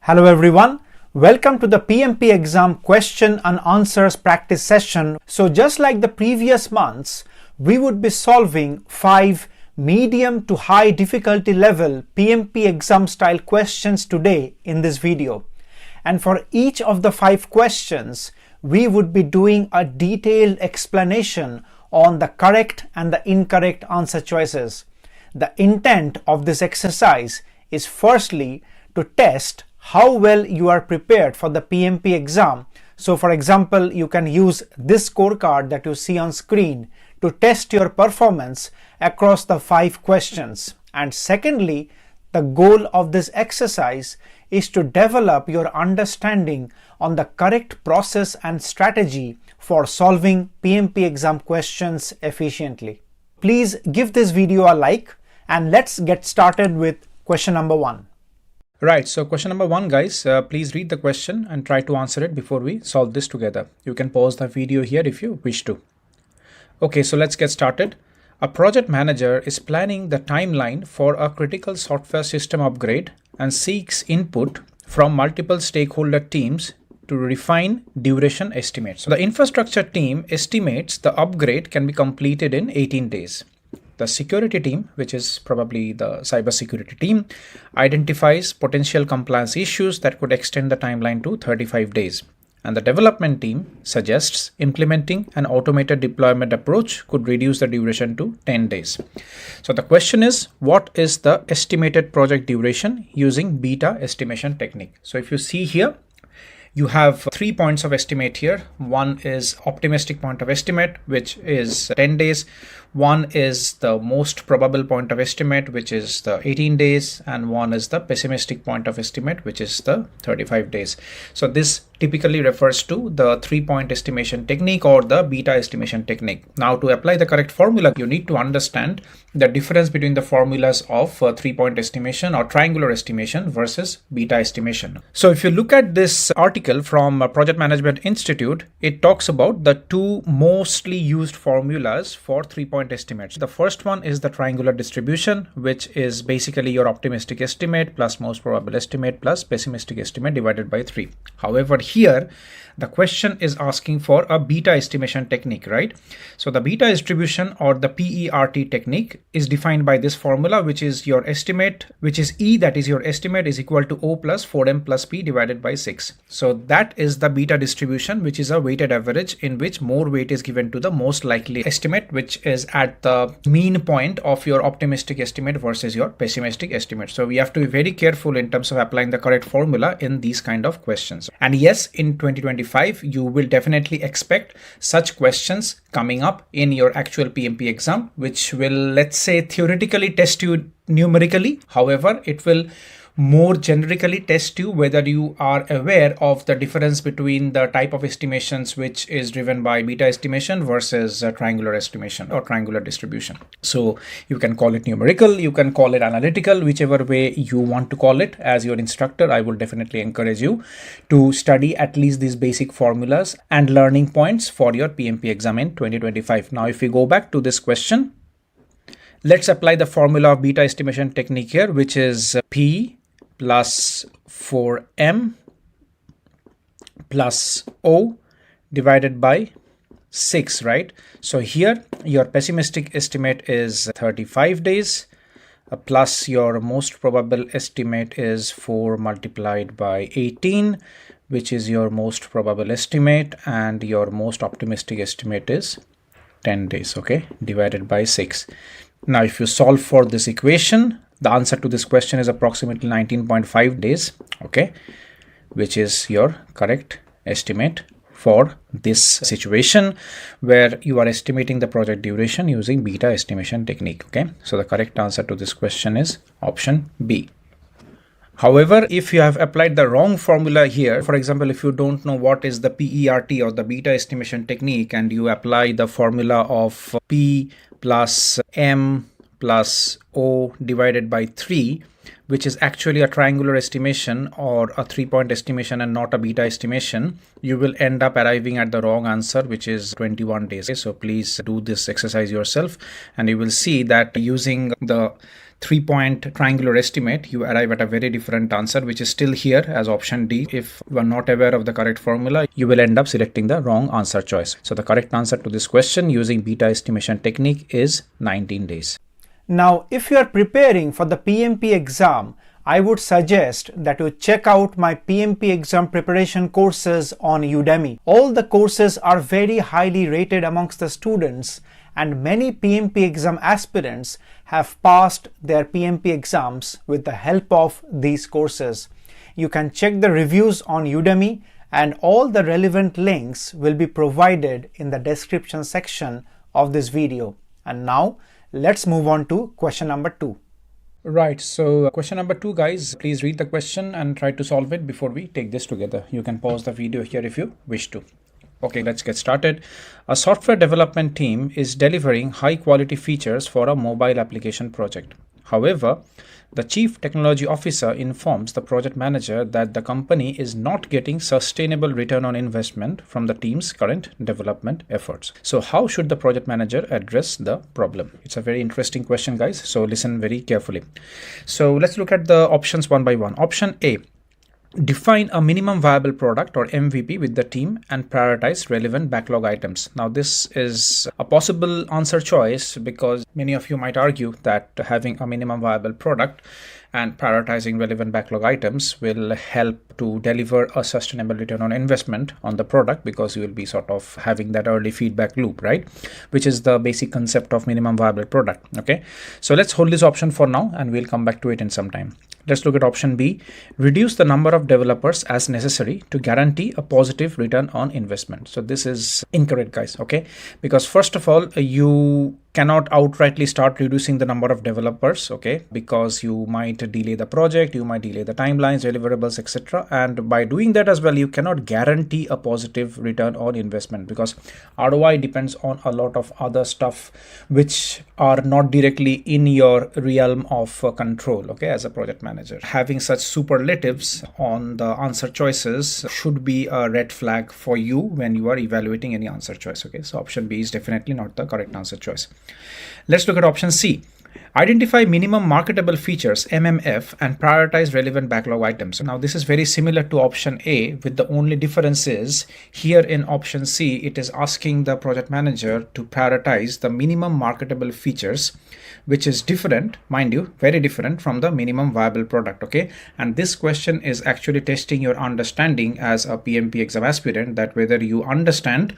Hello everyone, welcome to the PMP exam question and answers practice session. So just like the previous months, we would be solving 5 medium to high difficulty level PMP exam style questions today in this video. And for each of the 5 questions, we would be doing a detailed explanation on the correct and the incorrect answer choices. The intent of this exercise is firstly to test how well you are prepared for the PMP exam. So for example, you can use this scorecard that you see on screen to test your performance across the 5 questions. And secondly, the goal of this exercise is to develop your understanding on the correct process and strategy for solving PMP exam questions efficiently. Please give this video a like and let's get started with question number 1. Right, so question number 1, guys, please read the question and try to answer it before we solve this together. You can pause the video here if you wish to. Okay, so let's get started. A project manager is planning the timeline for a critical software system upgrade and seeks input from multiple stakeholder teams to refine duration estimates. So the infrastructure team estimates the upgrade can be completed in 18 days. The security team, which is probably the cybersecurity team, identifies potential compliance issues that could extend the timeline to 35 days. And the development team suggests implementing an automated deployment approach could reduce the duration to 10 days. So the question is, what is the estimated project duration using beta estimation technique? So if you see here, you have 3 points of estimate here. One is optimistic point of estimate, which is 10 days. One is the most probable point of estimate, which is the 18 days. And one is the pessimistic point of estimate, which is the 35 days. So this typically refers to the 3-point estimation technique or the beta estimation technique. Now to apply the correct formula, you need to understand the difference between the formulas of 3-point estimation or triangular estimation versus beta estimation. So if you look at this article from Project Management Institute, it talks about the 2 mostly used formulas for 3-point estimates. The first one is the triangular distribution, which is basically your optimistic estimate plus most probable estimate plus pessimistic estimate divided by 3. However, here the question is asking for a beta estimation technique, right? So the beta distribution or the PERT technique is defined by this formula, which is your estimate, which is E, that is your estimate, is equal to O plus 4M plus P divided by 6. So that is the beta distribution, which is a weighted average in which more weight is given to the most likely estimate, which is at the mean point of your optimistic estimate versus your pessimistic estimate. So we have to be very careful in terms of applying the correct formula in these kind of questions. And yes, in 2025, you will definitely expect such questions coming up in your actual PMP exam, which will, let's say, theoretically test you numerically. However, it will more generically test you whether you are aware of the difference between the type of estimations which is driven by beta estimation versus triangular estimation or triangular distribution. So you can call it numerical, you can call it analytical, whichever way you want to call it. As your instructor, I will definitely encourage you to study at least these basic formulas and learning points for your PMP exam in 2025. Now, if we go back to this question, let's apply the formula of beta estimation technique here, which is P plus 4M plus O divided by 6, right? So here your pessimistic estimate is 35 days plus your most probable estimate is 4 multiplied by 18, which is your most probable estimate, and your most optimistic estimate is 10 days, okay, divided by 6. Now if you solve for this equation, the answer to this question is approximately 19.5 days, okay, which is your correct estimate for this situation where you are estimating the project duration using beta estimation technique, okay. So the correct answer to this question is option B. However, if you have applied the wrong formula here, for example, if you don't know what is the PERT or the beta estimation technique and you apply the formula of P plus M plus O divided by 3, which is actually a triangular estimation or a 3-point estimation and not a beta estimation, you will end up arriving at the wrong answer, which is 21 days. So please do this exercise yourself and you will see that using the 3-point triangular estimate, you arrive at a very different answer, which is still here as option D. If you are not aware of the correct formula, you will end up selecting the wrong answer choice. So the correct answer to this question using beta estimation technique is 19 days. Now, if you are preparing for the PMP exam, I would suggest that you check out my PMP exam preparation courses on Udemy. All the courses are very highly rated amongst the students, and many PMP exam aspirants have passed their PMP exams with the help of these courses. You can check the reviews on Udemy, and all the relevant links will be provided in the description section of this video. And now let's move on to question number 2. Right, so question number 2, guys, please read the question and try to solve it before we take this together. You can pause the video here if you wish to. Okay, let's get started. A software development team is delivering high quality features for a mobile application project. However, the chief technology officer informs the project manager that the company is not getting sustainable return on investment from the team's current development efforts. So how should the project manager address the problem? It's a very interesting question, guys. So listen very carefully. So let's look at the options one by one. Option A. Define a minimum viable product or MVP with the team and prioritize relevant backlog items. Now, this is a possible answer choice because many of you might argue that having a minimum viable product and prioritizing relevant backlog items will help to deliver a sustainable return on investment on the product, because you will be sort of having that early feedback loop, right? Which is the basic concept of minimum viable product. Okay, so let's hold this option for now and we'll come back to it in some time. Let's look at option B. Reduce the number of developers as necessary to guarantee a positive return on investment. So this is incorrect, guys. Okay, because first of all, you cannot outrightly start reducing the number of developers, okay, because you might delay the project, you might delay the timelines, deliverables, etc. And by doing that as well, you cannot guarantee a positive return on investment, because ROI depends on a lot of other stuff which are not directly in your realm of control, okay, as a project manager. Having such superlatives on the answer choices should be a red flag for you when you are evaluating any answer choice, okay. So option B is definitely not the correct answer choice. Let's look at option C. Identify minimum marketable features, MMF, and prioritize relevant backlog items. Now, this is very similar to option A, with the only difference is here in option C, it is asking the project manager to prioritize the minimum marketable features, which is different, mind you, very different from the minimum viable product. Okay, and this question is actually testing your understanding as a PMP exam aspirant, that whether you understand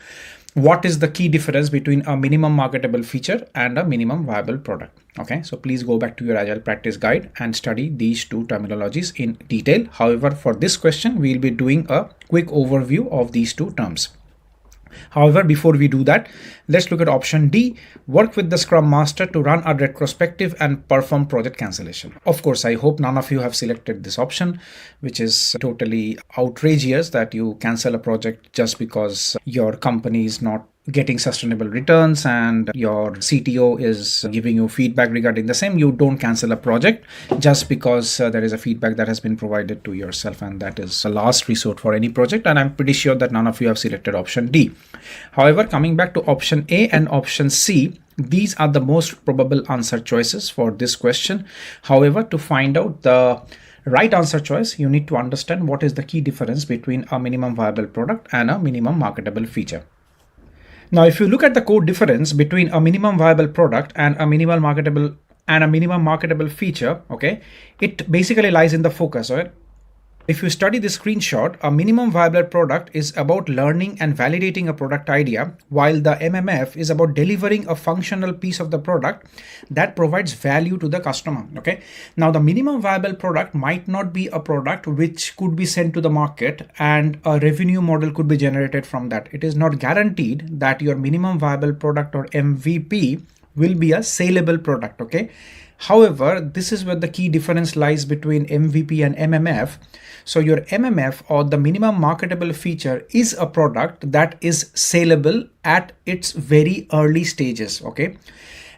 what is the key difference between a minimum marketable feature and a minimum viable product. Okay, so please go back to your Agile practice guide and study these two terminologies in detail. However, for this question, we'll be doing a quick overview of these two terms. However, before we do that, let's look at option D. Work with the Scrum Master to run a retrospective and perform project cancellation. Of course, I hope none of you have selected this option, which is totally outrageous that you cancel a project just because your company is not getting sustainable returns and your CTO is giving you feedback regarding the same. You don't cancel a project just because there is a feedback that has been provided to yourself, and that is a last resort for any project, and I'm pretty sure that none of you have selected option D. However, coming back to option A and option C, these are the most probable answer choices for this question. However, to find out the right answer choice, you need to understand what is the key difference between a minimum viable product and a minimum marketable feature. Now, if you look at the core difference between a minimum viable product and a minimum marketable feature, okay, it basically lies in the focus, right? If you study this screenshot, a minimum viable product is about learning and validating a product idea, while the MMF is about delivering a functional piece of the product that provides value to the customer. Okay. Now, the minimum viable product might not be a product which could be sent to the market and a revenue model could be generated from that. It is not guaranteed that your minimum viable product or MVP will be a saleable product. Okay. However, this is where the key difference lies between MVP and MMF. So your MMF, or the minimum marketable feature, is a product that is saleable at its very early stages. Okay.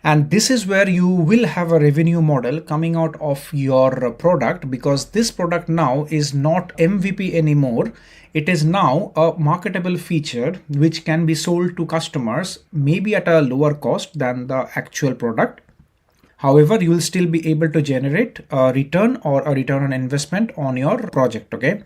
And this is where you will have a revenue model coming out of your product, because this product now is not MVP anymore. It is now a marketable feature which can be sold to customers, maybe at a lower cost than the actual product. However, you will still be able to generate a return or a return on investment on your project. Okay,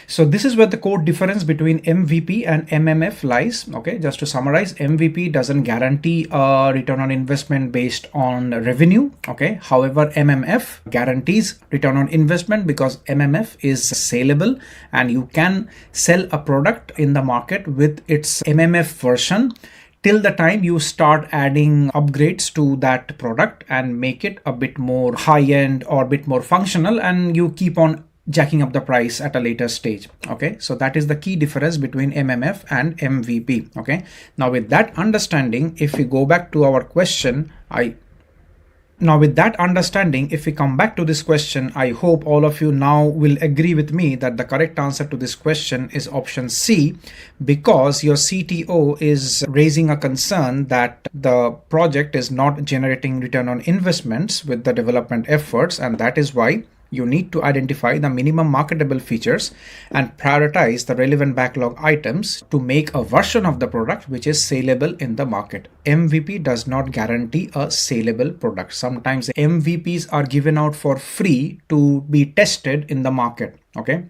so this is where the core difference between MVP and MMF lies. Okay, just to summarize, MVP doesn't guarantee a return on investment based on revenue. Okay, however, MMF guarantees return on investment because MMF is saleable and you can sell a product in the market with its MMF version till the time you start adding upgrades to that product and make it a bit more high-end or a bit more functional, and you keep on jacking up the price at a later stage. Okay, so that is the key difference between MMF and MVP. Okay, now with that understanding, if we go back to our question, if we come back to this question, I hope all of you now will agree with me that the correct answer to this question is option C, because your CTO is raising a concern that the project is not generating return on investments with the development efforts, and that is why you need to identify the minimum marketable features and prioritize the relevant backlog items to make a version of the product which is saleable in the market. MVP does not guarantee a saleable product. Sometimes MVPs are given out for free to be tested in the market. Okay,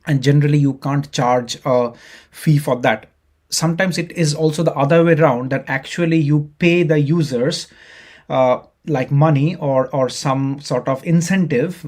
and generally you can't charge a fee for that. Sometimes it is also the other way around, that actually you pay the users like money or some sort of incentive.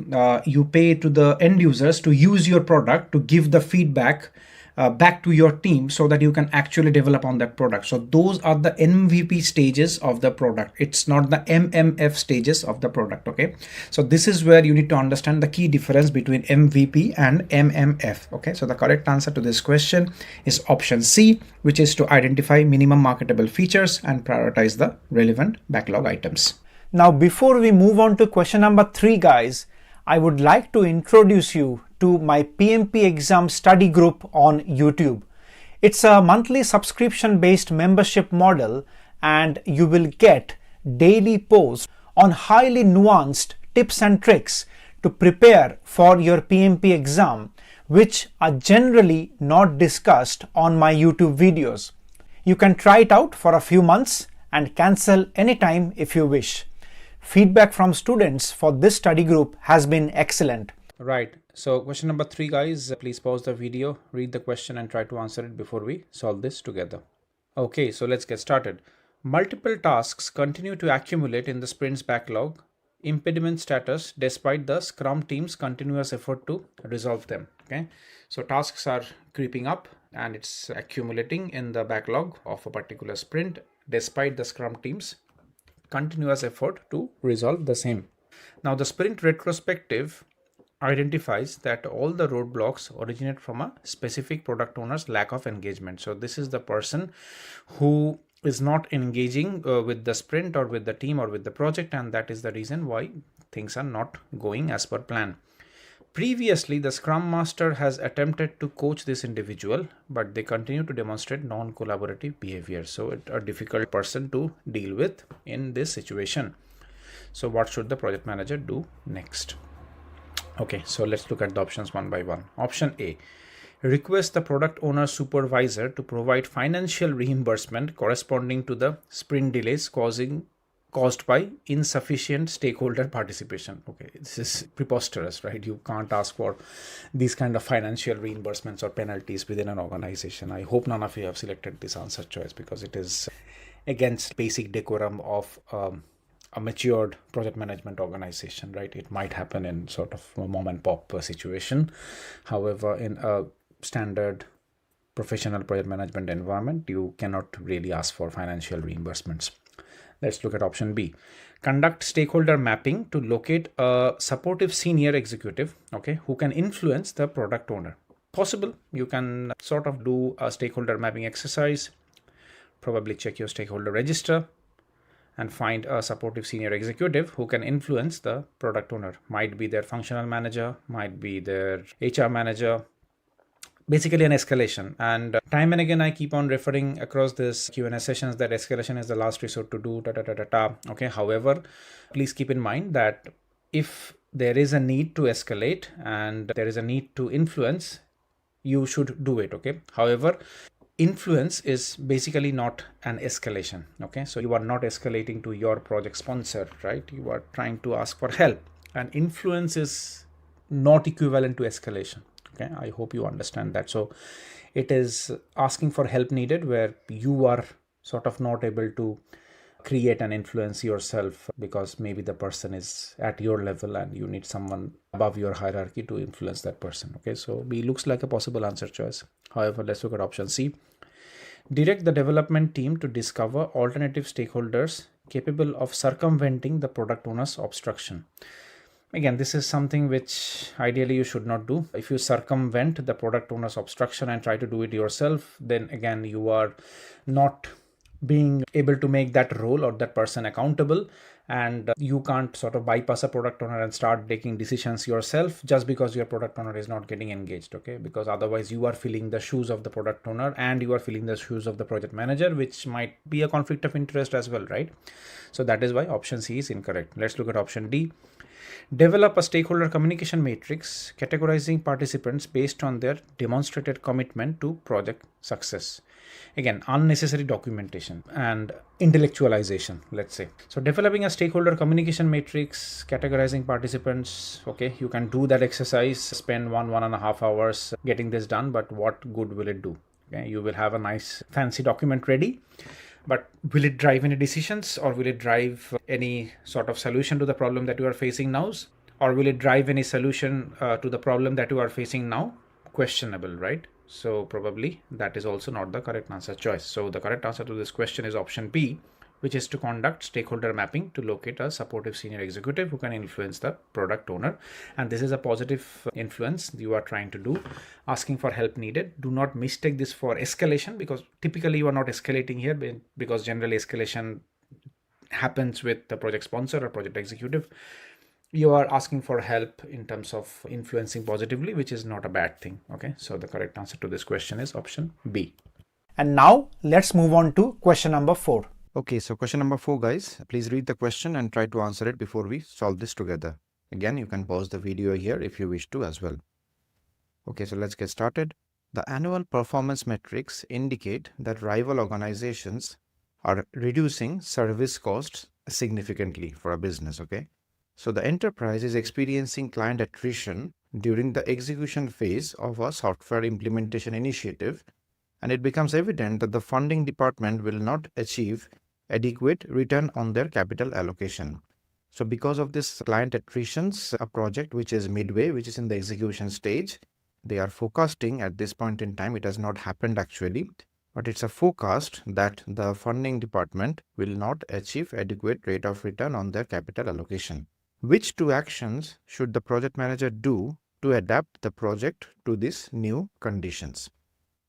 You pay to the end users to use your product, to give the feedback back to your team so that you can actually develop on that product. So those are the MVP stages of the product. It's not the MMF stages of the product. Okay, so this is where you need to understand the key difference between MVP and MMF. Okay, so the correct answer to this question is option C, which is to identify minimum marketable features and prioritize the relevant backlog items. Now, before we move on to question number 3, guys, I would like to introduce you to my PMP exam study group on YouTube. It's a monthly subscription-based membership model, and you will get daily posts on highly nuanced tips and tricks to prepare for your PMP exam, which are generally not discussed on my YouTube videos. You can try it out for a few months and cancel anytime if you wish. Feedback from students for this study group has been excellent. Right. So question number 3, guys, please pause the video, read the question and try to answer it before we solve this together. Okay, so let's get started. Multiple tasks continue to accumulate in the sprint's backlog. Impediment status despite the Scrum team's continuous effort to resolve them. Okay, so tasks are creeping up and it's accumulating in the backlog of a particular sprint despite the Scrum team's continuous effort to resolve the same. Now the sprint retrospective identifies that all the roadblocks originate from a specific product owner's lack of engagement. So this is the person who is not engaging with the sprint or with the team or with the project, and that is the reason why things are not going as per plan. Previously, the Scrum Master has attempted to coach this individual, but they continue to demonstrate non-collaborative behavior. So it's a difficult person to deal with in this situation. So what should the project manager do next? Okay, so let's look at the options one by one. Option A, request the product owner supervisor to provide financial reimbursement corresponding to the sprint delays caused by insufficient stakeholder participation. Okay, this is preposterous, right? You can't ask for these kind of financial reimbursements or penalties within an organization. I hope none of you have selected this answer choice because it is against basic decorum of a matured project management organization, right? It might happen in sort of a mom and pop situation. However, in a standard professional project management environment, you cannot really ask for financial reimbursements. Let's look at option B. Conduct stakeholder mapping to locate a supportive senior executive, okay, who can influence the product owner. Possible, you can sort of do a stakeholder mapping exercise, probably check your stakeholder register and find a supportive senior executive who can influence the product owner. Might be their functional manager, might be their HR manager, basically an escalation. And time and again, I keep on referring across this Q&A sessions that escalation is the last resort to do Okay, however, please keep in mind that if there is a need to escalate and there is a need to influence, you should do it. Okay, however, influence is basically not an escalation. Okay, so you are not escalating to your project sponsor, right? You are trying to ask for help, and influence is not equivalent to escalation. Okay, I hope you understand that. So it is asking for help needed where you are sort of not able to create an influence yourself because maybe the person is at your level and you need someone above your hierarchy to influence that person. Okay, so B looks like a possible answer choice. However, let's look at option C. Direct the development team to discover alternative stakeholders capable of circumventing the product owner's obstruction. Again, this is something which ideally you should not do. If you circumvent the product owner's obstruction and try to do it yourself, then again, you are not being able to make that role or that person accountable, and you can't sort of bypass a product owner and start taking decisions yourself just because your product owner is not getting engaged. Okay, because otherwise you are filling the shoes of the product owner and you are filling the shoes of the project manager, which might be a conflict of interest as well, right? So that is why option C is incorrect. Let's look at option D. Develop a stakeholder communication matrix categorizing participants based on their demonstrated commitment to project success. Again, unnecessary documentation and intellectualization, let's say. So developing a stakeholder communication matrix, categorizing participants, okay, you can do that exercise, spend 1.5 hours getting this done, but what good will it do? Okay, you will have a nice fancy document ready, but will it drive any decisions, or will it drive any sort of solution to the problem that you are facing now? Or will it drive any solution to the problem that you are facing now? Questionable, right? So probably that is also not the correct answer choice. So the correct answer to this question is option B, which is to conduct stakeholder mapping to locate a supportive senior executive who can influence the product owner. And this is a positive influence you are trying to do. Asking for help needed. Do not mistake this for escalation, because typically you are not escalating here, because generally escalation happens with the project sponsor or project executive. You are asking for help in terms of influencing positively, which is not a bad thing. Okay, so the correct answer to this question is option B. And now let's move on to question number 4. Okay, so question number 4, guys. Please read the question and try to answer it before we solve this together. Again, you can pause the video here if you wish to as well. Okay, so let's get started. The annual performance metrics indicate that rival organizations are reducing service costs significantly for a business. Okay, so the enterprise is experiencing client attrition during the execution phase of a software implementation initiative, and it becomes evident that the funding department will not achieve adequate return on their capital allocation. So because of this client attritions, a project which is midway, which is in the execution stage, they are forecasting at this point in time, it has not happened actually, but it's a forecast that the funding department will not achieve adequate rate of return on their capital allocation. Which 2 actions should the project manager do to adapt the project to these new conditions?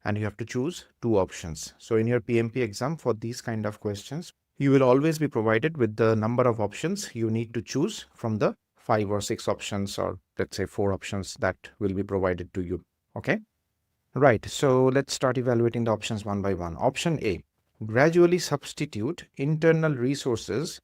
And you have to choose 2 options. So in your PMP exam, for these kind of questions, you will always be provided with the number of options you need to choose from the 5 or 6 options, or let's say 4 options that will be provided to you. Okay. Right. So let's start evaluating the options one by one. Option A, gradually substitute internal resources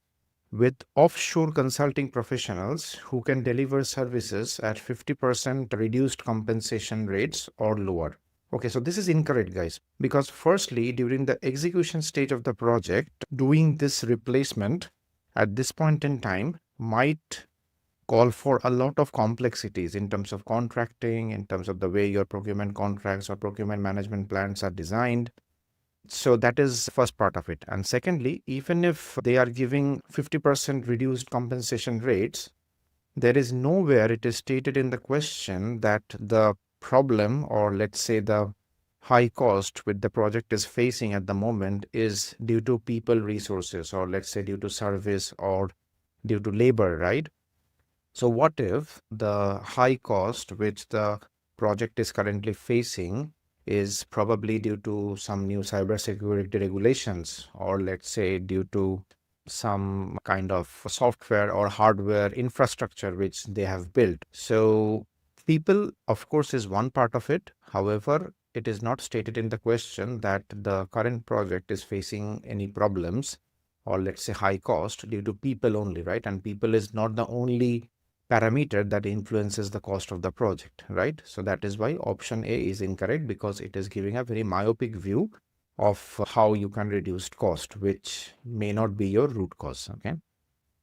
with offshore consulting professionals who can deliver services at 50% reduced compensation rates or lower. Okay, so this is incorrect, guys, because firstly, during the execution stage of the project, doing this replacement at this point in time might call for a lot of complexities in terms of contracting, in terms of the way your procurement contracts or procurement management plans are designed. So that is the first part of it. And secondly, even if they are giving 50% reduced compensation rates, there is nowhere it is stated in the question that the problem, or let's say the high cost which the project is facing at the moment, is due to people resources, or let's say due to service or due to labor, right? So what if the high cost which the project is currently facing is probably due to some new cybersecurity regulations, or let's say due to some kind of software or hardware infrastructure which they have built. So people, of course, is one part of it. However, it is not stated in the question that the current project is facing any problems, or let's say high cost, due to people only, right? And people is not the only parameter that influences the cost of the project, right? So that is why option A is incorrect, because it is giving a very myopic view of how you can reduce cost, which may not be your root cause. Okay.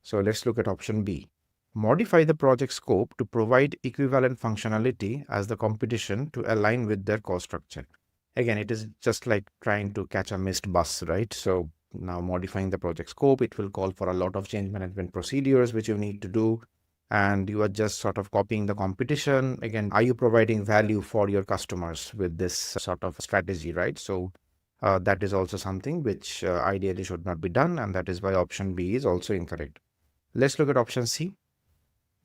So let's look at option B. Modify the project scope to provide equivalent functionality as the competition to align with their cost structure. Again, it is just like trying to catch a missed bus, right? So now modifying the project scope, it will call for a lot of change management procedures which you need to do, and you are just sort of copying the competition. Again, are you providing value for your customers with this sort of strategy, right? So that is also something which ideally should not be done, and that is why option B is also incorrect. Let's look at option C.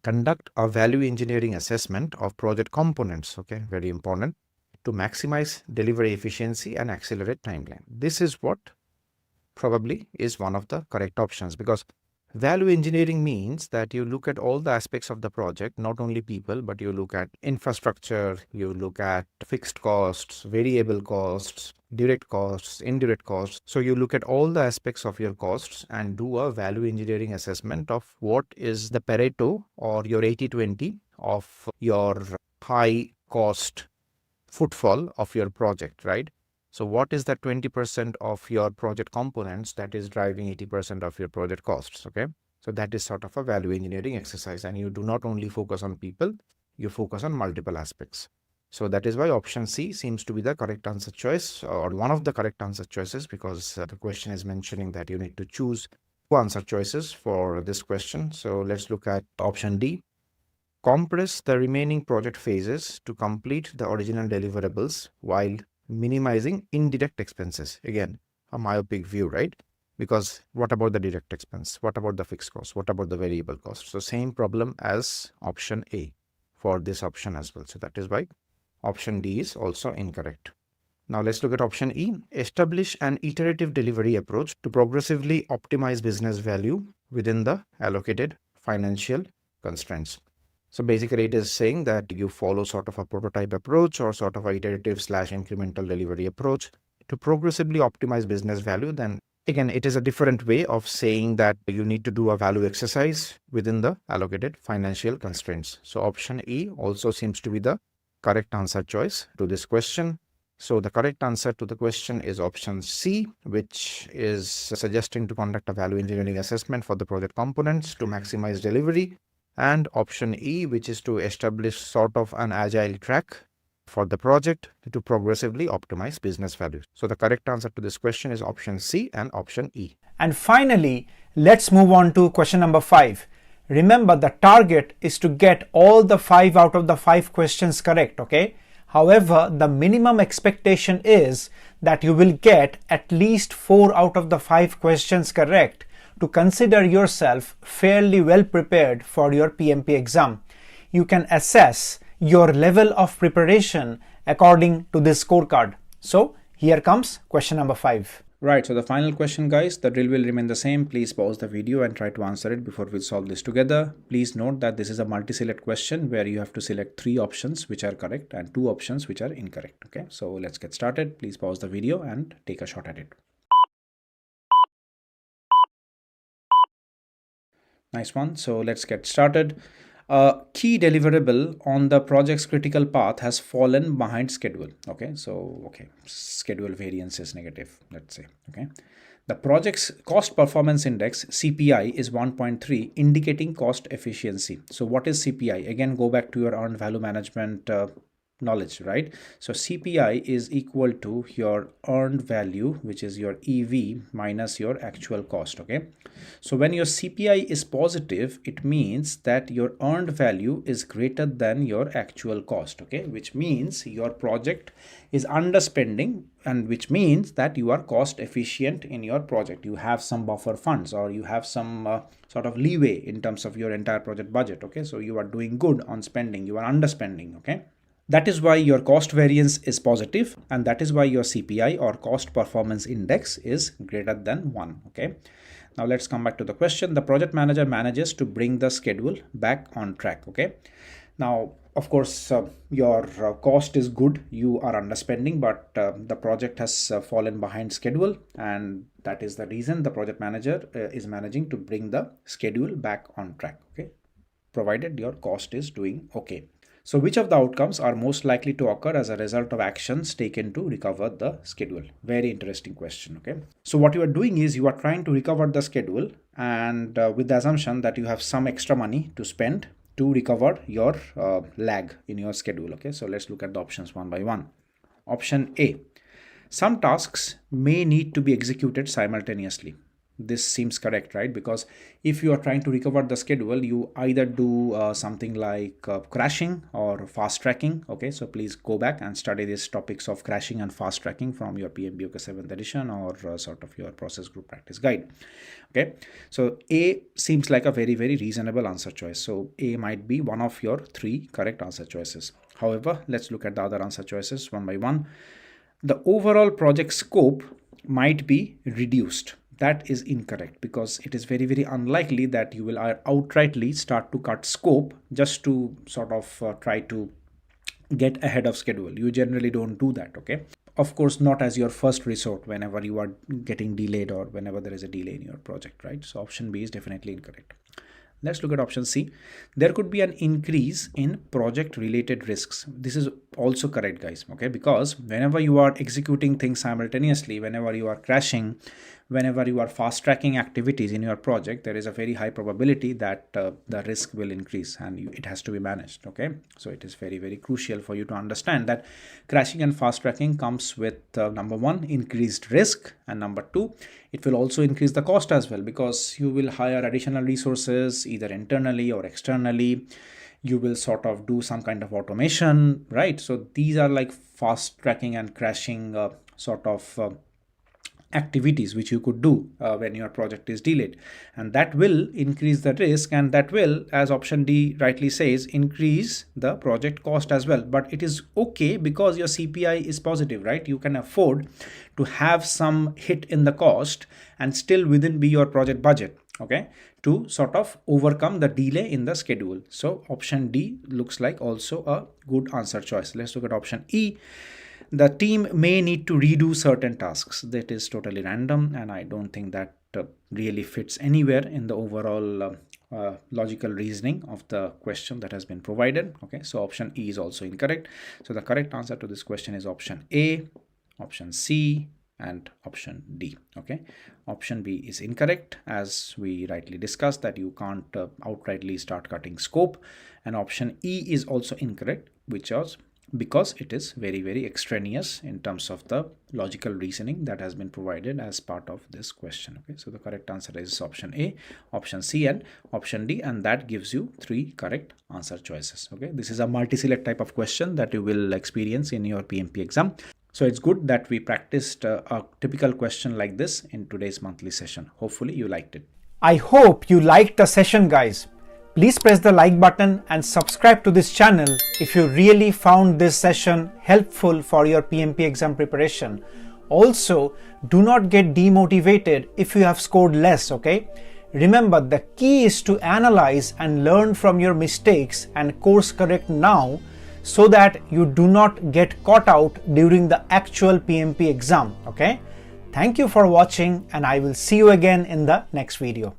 Conduct a value engineering assessment of project components, okay, very important, to maximize delivery efficiency and accelerate timeline. This is what probably is one of the correct options, because value engineering means that you look at all the aspects of the project, not only people, but you look at infrastructure, you look at fixed costs, variable costs, direct costs, indirect costs. So you look at all the aspects of your costs and do a value engineering assessment of what is the Pareto or your 80-20 of your high cost footfall of your project, right? So what is that 20% of your project components that is driving 80% of your project costs, okay? So that is sort of a value engineering exercise, and you do not only focus on people, you focus on multiple aspects. So that is why option C seems to be the correct answer choice, or one of the correct answer choices, because the question is mentioning that you need to choose two answer choices for this question. So let's look at option D. Compress the remaining project phases to complete the original deliverables while minimizing indirect expenses. Again, a myopic view, right? Because what about the direct expense? What about the fixed cost? What about the variable cost? So same problem as option A for this option as well. So that is why option D is also incorrect. Now let's look at option E. Establish an iterative delivery approach to progressively optimize business value within the allocated financial constraints. So basically it is saying that you follow sort of a prototype approach or sort of a iterative/incremental delivery approach to progressively optimize business value. Then again, it is a different way of saying that you need to do a value exercise within the allocated financial constraints. So option E also seems to be the correct answer choice to this question. So the correct answer to the question is option C, which is suggesting to conduct a value engineering assessment for the project components to maximize delivery. And option E, which is to establish sort of an agile track for the project to progressively optimize business value. So the correct answer to this question is option C and option E. And finally, let's move on to question number 5. Remember, the target is to get all the 5 out of the 5 questions correct, okay? However, the minimum expectation is that you will get at least 4 out of the 5 questions correct to consider yourself fairly well prepared for your PMP exam. You can assess your level of preparation according to this scorecard. So here comes question number 5. Right, so the final question, guys, the drill will remain the same. Please pause the video and try to answer it before we solve this together. Please note that this is a multi-select question where you have to select 3 options which are correct and 2 options which are incorrect. Okay, so let's get started. Please pause the video and take a shot at it. Nice one. So let's get started. A key deliverable on the project's critical path has fallen behind schedule. Okay, so schedule variance is negative, let's say. Okay, the project's cost performance index CPI is 1.3, indicating cost efficiency. So what is CPI? Again, go back to your earned value management knowledge, right? So CPI is equal to your earned value, which is your EV minus your actual cost. Okay, so when your CPI is positive, it means that your earned value is greater than your actual cost. Okay, which means your project is underspending, and which means that you are cost efficient in your project. You have some buffer funds, or you have some sort of leeway in terms of your entire project budget. Okay, so you are doing good on spending, you are underspending. Okay, that is why your cost variance is positive, and that is why your CPI or cost performance index is greater than 1. Okay, now let's come back to the question. The project manager manages to bring the schedule back on track. Okay, now of course your cost is good, you are underspending, but the project has fallen behind schedule, and that is the reason the project manager is managing to bring the schedule back on track. Okay, provided your cost is doing okay. So which of the outcomes are most likely to occur as a result of actions taken to recover the schedule? Very interesting question. Okay, so what you are doing is you are trying to recover the schedule, and with the assumption that you have some extra money to spend to recover your lag in your schedule. Okay, so let's look at the options one by one. Option A, some tasks may need to be executed simultaneously. This seems correct, right? Because if you are trying to recover the schedule, you either do something like crashing or fast tracking. Okay, so please go back and study these topics of crashing and fast tracking from your PMBOK 7th edition or sort of your process group practice guide. Okay, so A seems like a very, very reasonable answer choice. So A might be one of your 3 correct answer choices. However, let's look at the other answer choices one by one. The overall project scope might be reduced. That is incorrect, because it is very, very unlikely that you will outrightly start to cut scope just to sort of try to get ahead of schedule. You generally don't do that. Okay, of course not as your first resort whenever you are getting delayed or whenever there is a delay in your project, right? So option B is definitely incorrect. Let's look at option C. There could be an increase in project related risks. This is also correct, guys. Okay, because whenever you are executing things simultaneously, whenever you are crashing, whenever you are fast tracking activities in your project, there is a very high probability that the risk will increase and it has to be managed. Okay, so it is very, very crucial for you to understand that crashing and fast tracking comes with number 1, increased risk, and number 2, it will also increase the cost as well, because you will hire additional resources either internally or externally. You will sort of do some kind of automation, right? So these are like fast tracking and crashing sort of activities which you could do when your project is delayed, and that will increase the risk, and that will, as option D rightly says, increase the project cost as well. But it is okay because your CPI is positive, right? You can afford to have some hit in the cost and still within be your project budget, okay, to sort of overcome the delay in the schedule. So option D looks like also a good answer choice. Let's look at option E. The team may need to redo certain tasks. That is totally random, and I don't think that really fits anywhere in the overall logical reasoning of the question that has been provided. Okay, so option E is also incorrect. So the correct answer to this question is option A, option C, and option D. Okay, option B is incorrect, as we rightly discussed that you can't outrightly start cutting scope, and option E is also incorrect, which was because it is very, very extraneous in terms of the logical reasoning that has been provided as part of this question. Okay, so the correct answer is option A, option C, and option D, and that gives you 3 correct answer choices. Okay, this is a multi-select type of question that you will experience in your PMP exam. So it's good that we practiced a typical question like this in today's monthly session. Hopefully you liked it. I hope you liked the session, guys. Please press the like button and subscribe to this channel if you really found this session helpful for your PMP exam preparation. Also, do not get demotivated if you have scored less, okay? Remember, the key is to analyze and learn from your mistakes and course correct now, so that you do not get caught out during the actual PMP exam, okay? Thank you for watching, and I will see you again in the next video.